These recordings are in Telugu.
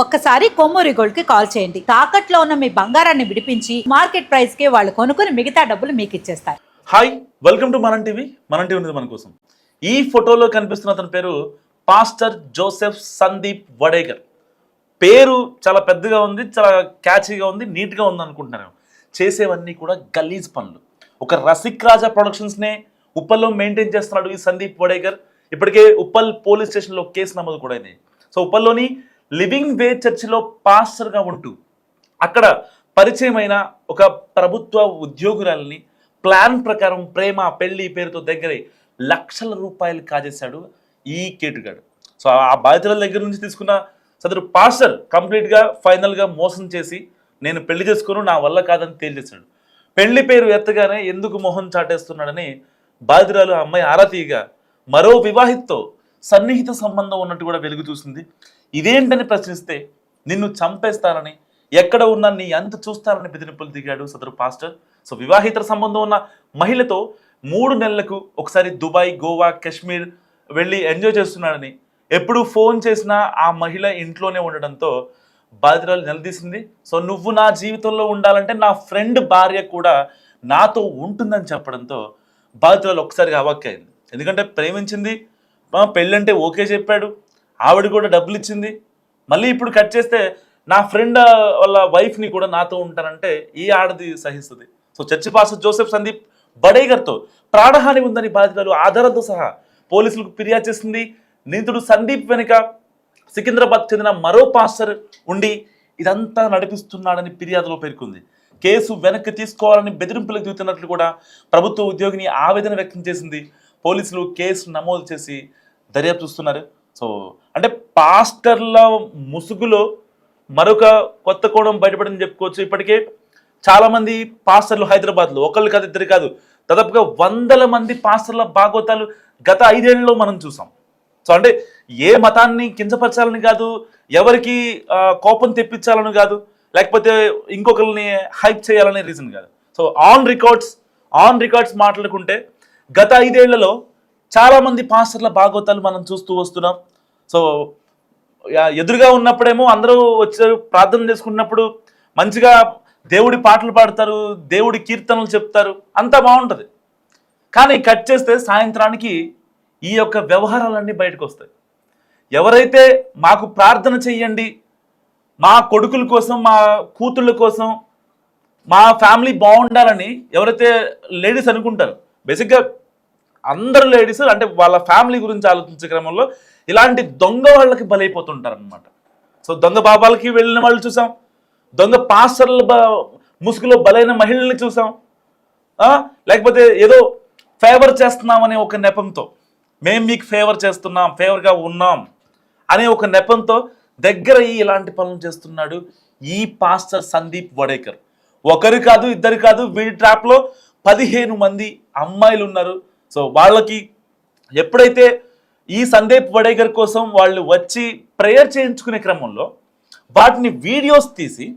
ఒక్కసారి కొమ్మూరి గోల్డ్ కి కాల్ చేయండి. తాకట్లో ఉన్న మీ బంగారాన్ని విడిపించి మార్కెట్ ప్రైస్ కి వాళ్ళు కొనుక్కుని మిగతా డబ్బులు మీకు ఇచ్చేస్తారు. హాయ్, వెల్కమ్ టు మనం టీవీ. మనం టీవీ ఉంది మన కోసం. ఈ ఫోటోలో కనిపిస్తున్న అతని పేరు పాస్టర్ జోసెఫ్ సందీప్ వడేకర్. పేరు చాలా పెద్దగా ఉంది, చాలా క్యాచీగా ఉంది, నీట్గా ఉంది అనుకుంటున్నాను. చేసేవన్నీ కూడా గలీజ్ పనులు. ఒక రసిక్ రాజా ప్రొడక్షన్స్నే ఉప్పల్లో మెయింటైన్ చేస్తున్నాడు ఈ సందీప్ వడేకర్. ఇప్పటికే ఉప్పల్ పోలీస్ స్టేషన్లో కేసు నమోదు కూడా అయింది. సో ఉప్పల్లోని లివింగ్ వే చర్చిలో పాస్టర్గా ఉంటూ అక్కడ పరిచయమైన ఒక ప్రభుత్వ ఉద్యోగురాలని ప్లాన్ ప్రకారం ప్రేమ పెళ్లి పేరుతో దగ్గరే లక్షల రూపాయలు కాజేశాడు ఈ కేటుగాడు. సో ఆ బాధితుల దగ్గర నుంచి తీసుకున్న సదరు పాస్టర్ కంప్లీట్గా ఫైనల్గా మోసం చేసి నేను పెళ్లి చేసుకోను, నా వల్ల కాదని తేల్చేశాడు. పెళ్లి పేరు ఎత్తగానే ఎందుకు మొహం చాటేస్తున్నాడని బాధితురాలు అమ్మాయి ఆరాతీగా మరో వివాహితతో సన్నిహిత సంబంధం ఉన్నట్టు కూడా వెలుగు చూసింది. ఇదేంటని ప్రశ్నిస్తే నిన్ను చంపేస్తానని, ఎక్కడ ఉన్నా నీ అంత చూస్తానని బెదిరింపులు దిగాడు సదరు పాస్టర్. సో వివాహిత సంబంధం ఉన్న మహిళతో 3 నెలలకు ఒకసారి దుబాయ్, గోవా, కాశ్మీర్ వెళ్ళి ఎంజాయ్ చేస్తున్నాడని, ఎప్పుడు ఫోన్ చేసినా ఆ మహిళ ఇంట్లోనే ఉండడంతో బాధితురాలు నిలదీసింది. సో నువ్వు నా జీవితంలో ఉండాలంటే నా ఫ్రెండ్ భార్య కూడా నాతో ఉంటుందని చెప్పడంతో బాధితురాలు ఒకసారిగా అవాక్కైంది. ఎందుకంటే ప్రేమించింది, పెళ్ళంటే ఓకే చెప్పాడు, ఆవిడ కూడా డబ్బులు ఇచ్చింది. మళ్ళీ ఇప్పుడు కట్ చేస్తే నా ఫ్రెండ్ వాళ్ళ వైఫ్ని కూడా నాతో ఉంటానంటే ఈ ఆడది సహిస్తుంది. So church pastor Joseph Sandeep వడేకర్తో ప్రాణహాని ఉందని బాధితులు ఆధారాలతో సహా పోలీసులకు ఫిర్యాదు చేసింది. నిందితుడు సందీప్ వెనుక సికింద్రాబాద్ చెందిన మరో పాస్టర్ ఉండి ఇదంతా నడిపిస్తున్నాడని ఫిర్యాదులో పేర్కొంది. కేసు వెనక్కి తీసుకోవాలని బెదిరింపులకు దిగుతున్నట్లు కూడా ప్రభుత్వ ఉద్యోగిని ఆవేదన వ్యక్తం చేసింది. పోలీసులు కేసు నమోదు చేసి దర్యాప్తు చూస్తున్నారు. సో అంటే పాస్టర్ల ముసుగులో మరొక కొత్త కోణం బయటపడిందని చెప్పుకోవచ్చు. ఇప్పటికే చాలామంది పాస్టర్లు హైదరాబాద్లో ఒకళ్ళు కాదు, ఇద్దరు కాదు, దాదాపుగా 100 మంది పాస్టర్ల భాగవతాలు గత 5 ఏళ్లలో మనం చూసాం. సో అంటే ఏ మతాన్ని కించపరచాలని కాదు, ఎవరికి కోపం తెప్పించాలని కాదు, లేకపోతే ఇంకొకరిని హైప్ చేయాలనే రీజన్ కాదు. సో ఆన్ రికార్డ్స్ మాట్లాడుకుంటే గత 5 ఏళ్లలో చాలామంది పాస్టర్ల భాగవతాలు మనం చూస్తూ వస్తున్నాం. సో ఎదురుగా ఉన్నప్పుడేమో అందరూ వచ్చారు, ప్రార్థన చేసుకున్నప్పుడు మంచిగా దేవుడి పాటలు పాడతారు, దేవుడి కీర్తనలు చెప్తారు, అంతా బాగుంటుంది. కానీ కట్ చేస్తే సాయంత్రానికి ఈ యొక్క వ్యవహారాలన్నీ బయటకు వస్తాయి. ఎవరైతే మాకు ప్రార్థన చెయ్యండి, మా కొడుకుల కోసం, మా కూతుళ్ళ కోసం, మా ఫ్యామిలీ బాగుండాలని ఎవరైతే లేడీస్ అనుకుంటారు, బేసిక్గా అందరు లేడీస్ అంటే వాళ్ళ ఫ్యామిలీ గురించి ఆలోచించే క్రమంలో ఇలాంటి దొంగ వాళ్ళకి బలైపోతుంటారు అనమాట. సో దొంగ బాబాలకి వెళ్ళిన వాళ్ళు చూసాం, దొంగ పాస్టర్ల ముసుగులో బలైన మహిళల్ని చూసాం, లేకపోతే ఏదో ఫేవర్ చేస్తున్నామనే ఒక నెపంతో, మేము మీకు ఫేవర్ చేస్తున్నాం, ఫేవర్గా ఉన్నాం అనే ఒక నెపంతో దగ్గర ఇలాంటి పనులు చేస్తున్నాడు ఈ పాస్టర్ సందీప్ వడేకర్. ఒకరు కాదు, ఇద్దరు కాదు, వీడి ట్రాప్లో 15 మంది అమ్మాయిలు ఉన్నారు. సో వాళ్ళకి ఎప్పుడైతే ఈ సందీప్ వడేకర్ కోసం వాళ్ళు వచ్చి ప్రేయర్ చేయించుకునే క్రమంలో వాటిని వీడియోస్ తీసి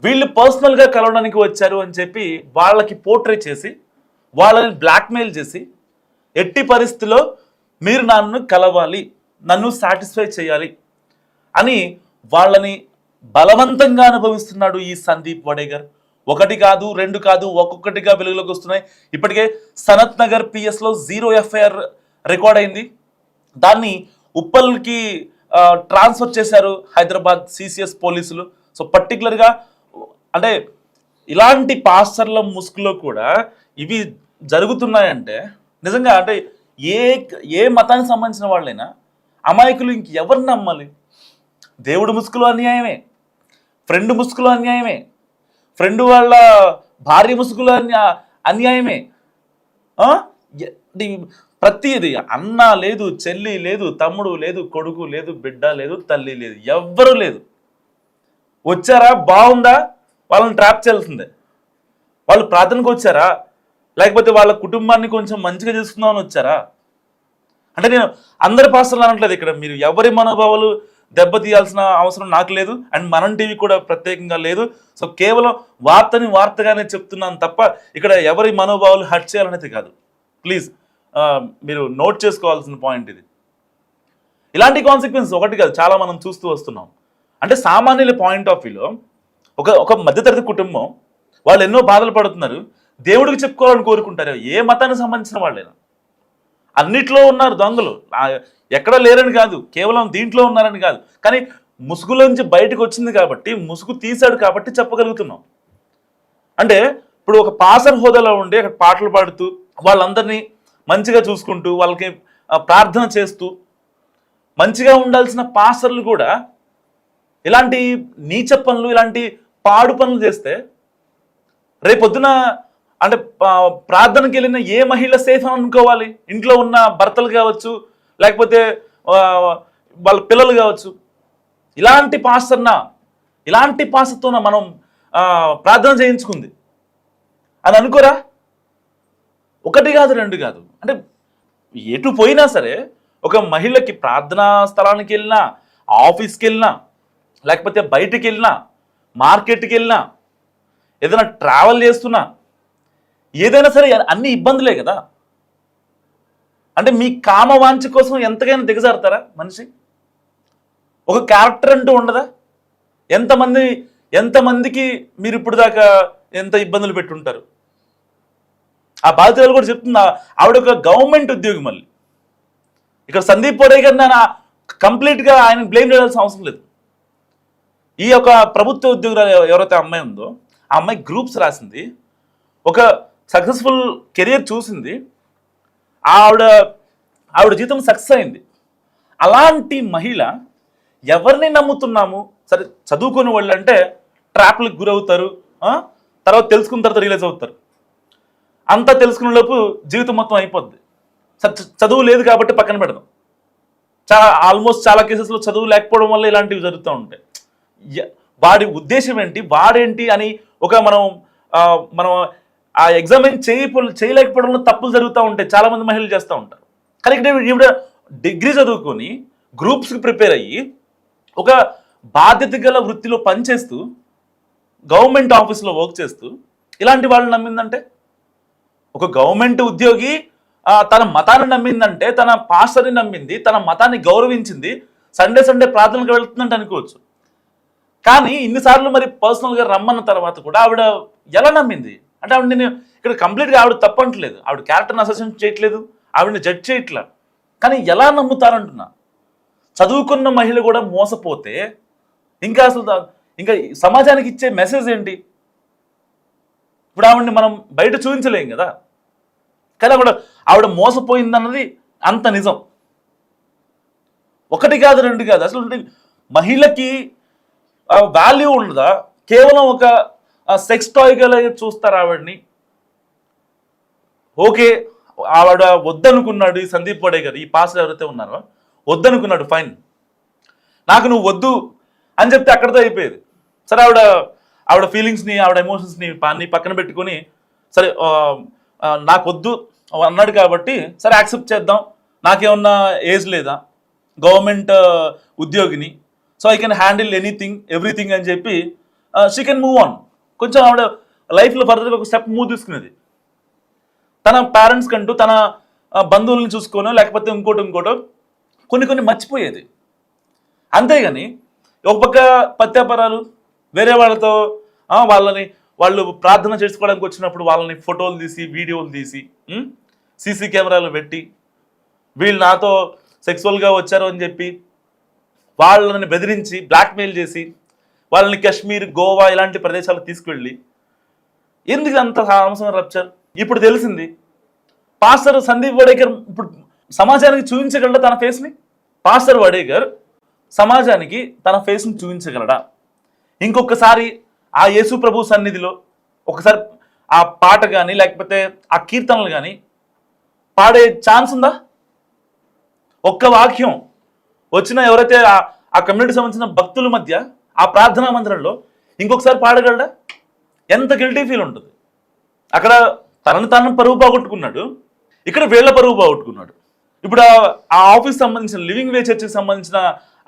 వీళ్ళు పర్సనల్గా కలవడానికి వచ్చారు అని చెప్పి వాళ్ళకి పోర్ట్రే చేసి వాళ్ళని బ్లాక్మెయిల్ చేసి ఎట్టి పరిస్థితిలో మీరు నన్ను కలవాలి, నన్ను సాటిస్ఫై చేయాలి అని వాళ్ళని బలవంతంగా అనుభవిస్తున్నాడు ఈ సందీప్ వడేకర్. 1 కాదు, 2 కాదు, ఒక్కొక్కటిగా వెలుగులోకి వస్తున్నాయి. ఇప్పటికే సనత్ నగర్ పిఎస్లో 0 FIR రికార్డ్ అయింది. దాన్ని ఉప్పల్కి ట్రాన్స్ఫర్ చేశారు హైదరాబాద్ CCS పోలీసులు. సో పర్టికులర్గా అంటే ఇలాంటి పాస్టర్ల ముసుగులో కూడా ఇవి జరుగుతున్నాయంటే నిజంగా అంటే ఏ మతానికి సంబంధించిన వాళ్ళైనా అమాయకులు ఇంకెవరిని నమ్మాలి? దేవుడి ముసుగులో అన్యాయమే, ఫ్రెండ్ ముసుగులో అన్యాయమే, ఫ్రెండ్ వాళ్ళ భార్య ముసుగులో అన్యాయమే. ప్రతిది అన్న లేదు, చెల్లి లేదు, తమ్ముడు లేదు, కొడుకు లేదు, బిడ్డ లేదు, తల్లి లేదు, ఎవ్వరూ లేదు. వచ్చారా బాగుందా, వాళ్ళని ట్రాప్ చేయాల్సిందే. వాళ్ళు ప్రార్థనకు వచ్చారా, లేకపోతే వాళ్ళ కుటుంబాన్ని కొంచెం మంచిగా చేసుకుందామని వచ్చారా? అంటే నేను అందరి పాస్టర్లు అనట్లేదు ఇక్కడ, మీరు ఎవరి మనోభావాలు దెబ్బతీయాల్సిన అవసరం నాకు లేదు, అండ్ మనం టీవీ కూడా ప్రత్యేకంగా లేదు. సో కేవలం వార్తగానే చెప్తున్నాను తప్ప ఇక్కడ ఎవరి మనోభావాలు హర్ట్ చేయాలనేది కాదు. ప్లీజ్ మీరు నోట్ చేసుకోవాల్సిన పాయింట్ ఇది. ఇలాంటి కాన్సిక్వెన్స్ ఒకటి కాదు, చాలా మనం చూస్తూ వస్తున్నాం. అంటే సామాన్యుల పాయింట్ ఆఫ్ వ్యూలో ఒక మధ్యతరగతి కుటుంబం వాళ్ళు ఎన్నో బాధలు పడుతున్నారు, దేవుడికి చెప్పుకోవాలని కోరుకుంటారు. ఏ మతానికి సంబంధించిన వాళ్ళైనా అన్నిట్లో ఉన్నారు దొంగలు, ఎక్కడ లేరని కాదు, కేవలం దీంట్లో ఉన్నారని కాదు, కానీ ముసుగులోంచి బయటకు వచ్చింది కాబట్టి, ముసుగు తీశాడు కాబట్టి చెప్పగలుగుతున్నాం. అంటే ఇప్పుడు ఒక పాసర్ హోదాలో ఉండి అక్కడ పాటలు పాడుతూ వాళ్ళందరినీ మంచిగా చూసుకుంటూ వాళ్ళకి ప్రార్థన చేస్తూ మంచిగా ఉండాల్సిన పాస్టర్లు కూడా ఇలాంటి నీచ పనులు, ఇలాంటి పాడు పనులు చేస్తే రేపొద్దున అంటే ప్రార్థనకి వెళ్ళిన ఏ మహిళ సేఫ్ అని అనుకోవాలి? ఇంట్లో ఉన్న భర్తలు కావచ్చు, లేకపోతే వాళ్ళ పిల్లలు కావచ్చు. ఇలాంటి పాస్టర్తోన మనం ప్రార్థన చేయించుకుంది అని అనుకోరా? ఒకటి కాదు, రెండు కాదు, అంటే ఎటు పోయినా సరే ఒక మహిళకి ప్రార్థనా స్థలానికి వెళ్ళినా, ఆఫీస్కి వెళ్ళినా, లేకపోతే బయటికి వెళ్ళినా, మార్కెట్కి వెళ్ళినా, ఏదైనా ట్రావెల్ చేస్తున్నా, ఏదైనా సరే అన్ని ఇబ్బందులే కదా. అంటే మీ కామవాంఛ కోసం ఎంతకైనా దిగజారుతారా మనిషి? ఒక క్యారెక్టర్ అంటూ ఉండదా? ఎంతమందికి మీరు ఇప్పుడు దాకా ఎంత ఇబ్బందులు పెట్టుంటారు? ఆ బాధితులు కూడా చెప్తున్నా, ఆవిడ ఒక గవర్నమెంట్ ఉద్యోగి. మళ్ళీ ఇక్కడ సందీప్ వడే గారిని కంప్లీట్గా ఆయన బ్లేమ్ చేయాల్సిన అవసరం లేదు. ఈ యొక్క ప్రభుత్వ ఉద్యోగులు ఎవరైతే అమ్మాయి ఉందో ఆ అమ్మాయి గ్రూప్స్ రాసింది, ఒక సక్సెస్ఫుల్ కెరియర్ చూసింది, ఆవిడ జీవితం సక్సెస్ అయింది. అలాంటి మహిళ ఎవరిని నమ్ముతున్నాము? సరే చదువుకునే వాళ్ళు అంటే ట్రాప్లకు గురవుతారు, తర్వాత తెలుసుకున్న తర్వాత రియలైజ్ అవుతారు. అంతా తెలుసుకునే లోపు జీవితం మొత్తం అయిపోద్ది. చదువు లేదు కాబట్టి పక్కన పెడదాం. ఆల్మోస్ట్ చాలా కేసెస్లో చదువు లేకపోవడం వల్ల ఇలాంటివి జరుగుతూ ఉంటాయి. వాడి ఉద్దేశం ఏంటి, వాడేంటి అని మనం ఆ ఎగ్జామిన్ చేయలేకపోవడంలో తప్పులు జరుగుతూ ఉంటాయి. చాలా మంది మహిళలు చేస్తూ ఉంటారు. కానీ ఇక్కడ ఈవిడ డిగ్రీ చదువుకొని గ్రూప్స్కి ప్రిపేర్ అయ్యి ఒక బాధ్యత గల వృత్తిలో పనిచేస్తూ గవర్నమెంట్ ఆఫీస్లో వర్క్ చేస్తూ ఇలాంటి వాళ్ళని నమ్మిందంటే, ఒక గవర్నమెంట్ ఉద్యోగి తన మతాన్ని నమ్మిందంటే, తన పాస్టర్ని నమ్మింది, తన మతాన్ని గౌరవించింది, సండే ప్రార్థనలకు వెళ్తుందంటే అనుకోవచ్చు. కానీ ఇన్నిసార్లు మరి పర్సనల్గా రమ్మన్న తర్వాత కూడా ఆవిడ ఎలా నమ్మింది? అంటే ఆవిడ నేను ఇక్కడ కంప్లీట్గా ఆవిడ తప్పంటలేదు, ఆవిడ క్యారెక్టర్ని అసెస్మెంట్ చేయట్లేదు, ఆవిడని జడ్జ్ చేయట్లా, కానీ ఎలా నమ్ముతారంటున్నా. చదువుకున్న మహిళ కూడా మోసపోతే ఇంకా సమాజానికి ఇచ్చే మెసేజ్ ఏంటి? ఇప్పుడు ఆవిడని మనం బయట చూపించలేం కదా. కానీ ఆవిడ మోసపోయిందన్నది అంత నిజం. ఒకటి కాదు, రెండు కాదు, అసలు మహిళకి వాల్యూ ఉండదా? కేవలం ఒక సెక్స్ టాయ్గా చూస్తారు ఆవిడని. ఓకే, ఆవిడ వద్దనుకున్నాడు, ఈ సందీప్ వడే గారు, ఈ పాస్టర్ ఎవరైతే ఉన్నారో వద్దనుకున్నాడు, ఫైన్, నాకు నువ్వు వద్దు అని చెప్తే అక్కడితో అయిపోయేది. సరే ఆవిడ ఫీలింగ్స్ని, ఆవిడ ఎమోషన్స్ని పక్కన పెట్టుకొని, సరే నాకు వద్దు అన్నాడు కాబట్టి సరే యాక్సెప్ట్ చేద్దాం, నాకేమన్నా ఏజ్ లేదా, గవర్నమెంట్ ఉద్యోగిని, so I can handle anything everything అని చెప్పి షీ కెన్ మూవ్ ఆన్. కొంచెం ఆవిడ లైఫ్లో ఫర్దర్గా ఒక స్టెప్ మూవ్ తీసుకునేది. తన పేరెంట్స్ కంటూ, తన బంధువులను చూసుకోనో లేకపోతే ఇంకోటో కొన్ని మర్చిపోయేది. అంతేగాని ఒక పక్క పత్యాపరాలు, వేరే వాళ్ళతో వాళ్ళు ప్రార్థన చేసుకోవడానికి వచ్చినప్పుడు వాళ్ళని ఫోటోలు తీసి, వీడియోలు తీసి, సీసీ కెమెరాలు పెట్టి, వీళ్ళు నాతో సెక్సువల్గా వచ్చారు అని చెప్పి వాళ్ళని బెదిరించి బ్లాక్మెయిల్ చేసి వాళ్ళని కాశ్మీర్, గోవా ఇలాంటి ప్రదేశాలకు తీసుకువెళ్ళి ఎందుకు అంత అవసరం రప్చర్? ఇప్పుడు తెలిసింది పాస్టర్ సందీప్ వడేకర్ ఇప్పుడు సమాజానికి చూపించగలడా తన ఫేస్ని? పాస్టర్ వడేకర్ సమాజానికి తన ఫేస్ని చూపించగలడా? ఇంకొకసారి ఆ యేసు ప్రభు సన్నిధిలో ఒకసారి ఆ పాట కానీ లేకపోతే ఆ కీర్తనలు కానీ పాడే ఛాన్స్ ఉందా? ఒక్క వాక్యం వచ్చిన ఎవరైతే ఆ కమ్యూనిటీ సంబంధించిన భక్తుల మధ్య ఆ ప్రార్థనా మందిరంలో ఇంకొకసారి పాడగలడా? ఎంత గిల్టీ ఫీల్ ఉంటుంది. అక్కడ తనను పరువు పోగొట్టుకున్నాడు, ఇక్కడ వీళ్ళ పరువు పోగొట్టుకున్నాడు. ఇప్పుడు ఆ ఆఫీస్ సంబంధించిన లివింగ్ వే చర్చికి సంబంధించిన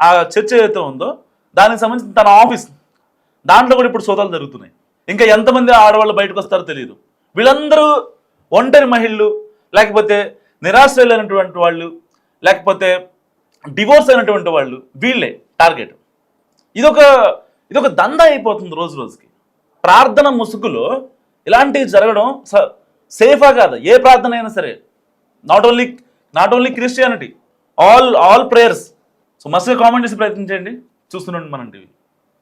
ఆ చర్చ ఏదైతే ఉందో దానికి సంబంధించిన తన ఆఫీస్, దాంట్లో కూడా ఇప్పుడు సోదాలు జరుగుతున్నాయి. ఇంకా ఎంతమంది ఆడవాళ్ళు బయటకు వస్తారో తెలియదు. వీళ్ళందరూ ఒంటరి మహిళలు, లేకపోతే నిరాశ్రయులైనటువంటి వాళ్ళు, లేకపోతే డివోర్స్ అయినటువంటి వాళ్ళు, వీళ్ళే టార్గెట్. ఇదొక దందా అయిపోతుంది రోజు రోజుకి. ప్రార్థన ముసుగులో ఇలాంటివి జరగడం సేఫా కాదు? ఏ ప్రార్థన అయినా సరే, not only Christianity, all prayers. So మస్తుగా కామెంట్ చేసి ప్రయత్నించండి. చూస్తున్నాండి మనం టీవీ.